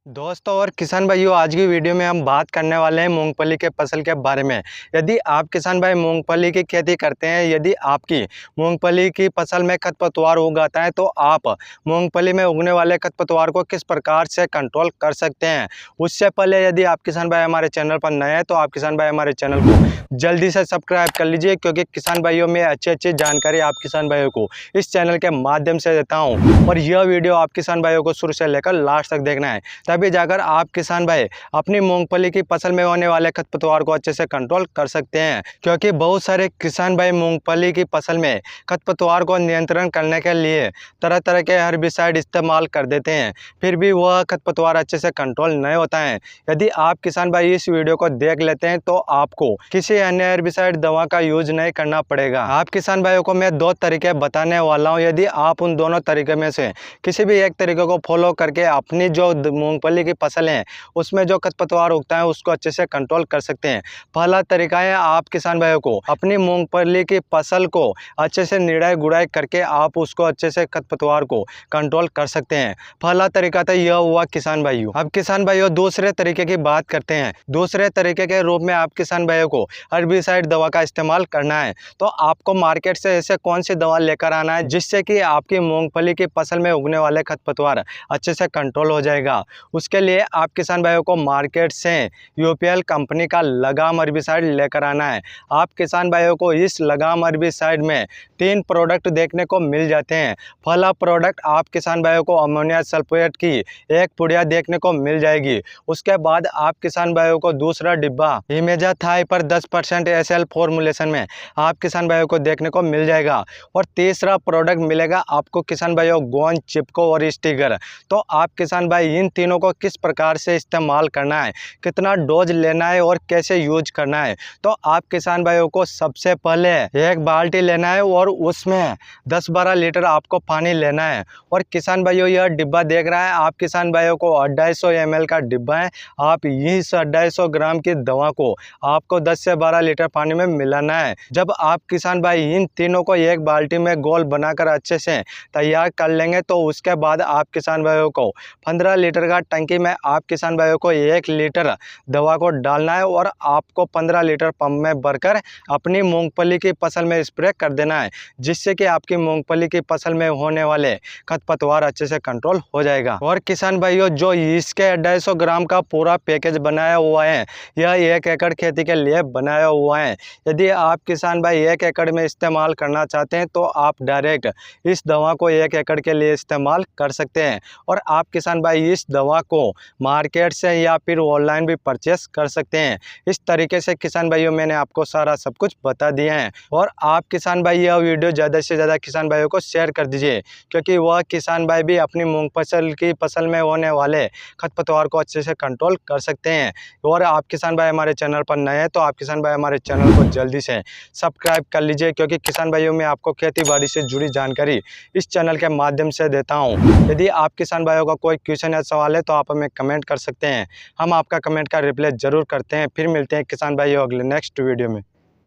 दोस्तों और किसान भाइयों, आज की वीडियो में हम बात करने वाले हैं मूंगफली के फसल के बारे में। यदि आप किसान भाई मूंगफली की खेती करते हैं, यदि आपकी मूंगफली की फसल में खरपतवार उगाता है तो आप मूंगफली में उगने वाले खरपतवार को किस प्रकार से कंट्रोल कर सकते हैं। उससे पहले यदि आप किसान भाई हमारे चैनल पर नए हैं तो आप किसान भाई हमारे चैनल को जल्दी से सब्सक्राइब कर लीजिए, क्योंकि किसान भाइयों में अच्छी जानकारी आप किसान भाइयों को इस चैनल के माध्यम से देता हूँ। और यह वीडियो आप किसान भाइयों को शुरू से लेकर लास्ट तक देखना है, तभी जाकर आप किसान भाई अपनी मूंगफली की फसल में होने वाले खरपतवार को अच्छे से कंट्रोल कर सकते हैं। क्योंकि बहुत सारे किसान भाई मूंगफली की फसल में खरपतवार को नियंत्रण करने के लिए तरह तरह के हर्बिसाइड इस्तेमाल कर देते हैं, फिर भी वह खरपतवार अच्छे से कंट्रोल नहीं होता है। यदि आप किसान भाई इस वीडियो को देख लेते हैं तो आपको किसी अन्य हर्बिसाइड दवा का यूज नहीं करना पड़ेगा। आप किसान भाइयों को मैं दो तरीके बताने वाला हूँ। यदि आप उन दोनों तरीके में से किसी भी एक तरीके को फॉलो करके अपनी जो मूंगफली की फसल है उसमें जो खरपतवार उगता है उसको अच्छे से कंट्रोल कर सकते हैं। पहला तरीका है, आप किसान भाइयों को अपनी मूंगफली की फसल को अच्छे से निराई गुड़ाई करके आप उसको अच्छे से खरपतवार को कंट्रोल कर सकते हैं। पहला तरीका था, यह हुआ किसान भाइयों। अब किसान भाइयों दूसरे तरीके की बात करते हैं। दूसरे तरीके के रूप में आप किसान भाइयों को हर्बिसाइड दवा का इस्तेमाल करना है। तो आपको मार्केट से ऐसे कौन सी दवा लेकर आना है जिससे कि आपकी मूंगफली की फसल में उगने वाले खरपतवार अच्छे से कंट्रोल हो जाएगा। उसके लिए आप किसान भाइयों को मार्केट से यूपीएल कंपनी का लगाम हर्बिसाइड लेकर आना है। आप किसान भाइयों को इस लगाम हर्बिसाइड में 3 प्रोडक्ट देखने को मिल जाते हैं। पहला प्रोडक्ट आप किसान भाइयों को अमोनिया सल्फेट की एक पुड़िया देखने को मिल जाएगी। उसके बाद आप किसान भाइयों को दूसरा डिब्बा इमेजाथाई पर 10% एसएल फॉर्मुलेशन में आप किसान भाइयों को देखने को मिल जाएगा। और तीसरा प्रोडक्ट मिलेगा आपको किसान भाइयों गोंद चिपको और स्टिकर। तो आप किसान भाई इन तीनों को किस प्रकार से इस्तेमाल करना है, कितना डोज लेना है और कैसे यूज करना है, तो आप किसान भाइयों को सबसे पहले एक बाल्टी लेना है और उसमें 10-12 लीटर आपको पानी लेना है। और किसान भाइयों यह डिब्बा देख रहा है, आप किसान भाइयों को 250 ml का डिब्बा है। आप इस 250 ग्राम की दवा को आपको 10 से 12 लीटर पानी में मिलाना है। जब आप किसान भाई इन तीनों को एक बाल्टी में गोल बनाकर अच्छे से तैयार कर लेंगे तो उसके बाद आप किसान भाइयों को 15 लीटर का टंकी में आप किसान भाइयों को 1 लीटर दवा को डालना है और आपको 15 लीटर पंप में भरकर अपनी मूंगफली की फसल में स्प्रे कर देना है, जिससे कि आपकी मूंगफली की फसल में होने वाले खरपतवार अच्छे से कंट्रोल हो जाएगा। और किसान भाइयों जो इसके 250 ग्राम का पूरा पैकेज बनाया हुआ है, यह 1 एकड़ खेती के लिए बनाया हुआ है। यदि आप किसान भाई 1 एकड़ में इस्तेमाल करना चाहते हैं तो आप डायरेक्ट इस दवा को 1 एकड़ के लिए इस्तेमाल कर सकते हैं। और आप किसान भाई इस दवा को मार्केट से या फिर ऑनलाइन भी परचेस कर सकते हैं। इस तरीके से किसान भाइयों मैंने आपको सारा सब कुछ बता दिया है। और आप किसान भाई यह वीडियो ज़्यादा से ज़्यादा किसान भाइयों को शेयर कर दीजिए, क्योंकि वह किसान भाई भी अपनी मूंग फसल में होने वाले खरपतवार को अच्छे से कंट्रोल कर सकते हैं। और आप किसान भाई हमारे चैनल पर नए हैं तो आप किसान भाई हमारे चैनल को जल्दी से सब्सक्राइब कर लीजिए, क्योंकि किसान भाइयों में आपको खेती बाड़ी से जुड़ी जानकारी इस चैनल के माध्यम से देता हूँ। यदि आप किसान भाइयों का कोई क्वेश्चन या सवाल है तो आप हमें कमेंट कर सकते हैं। हम आपका कमेंट का रिप्लाई जरूर करते हैं। फिर मिलते हैं किसान भाइयों अगले नेक्स्ट वीडियो में।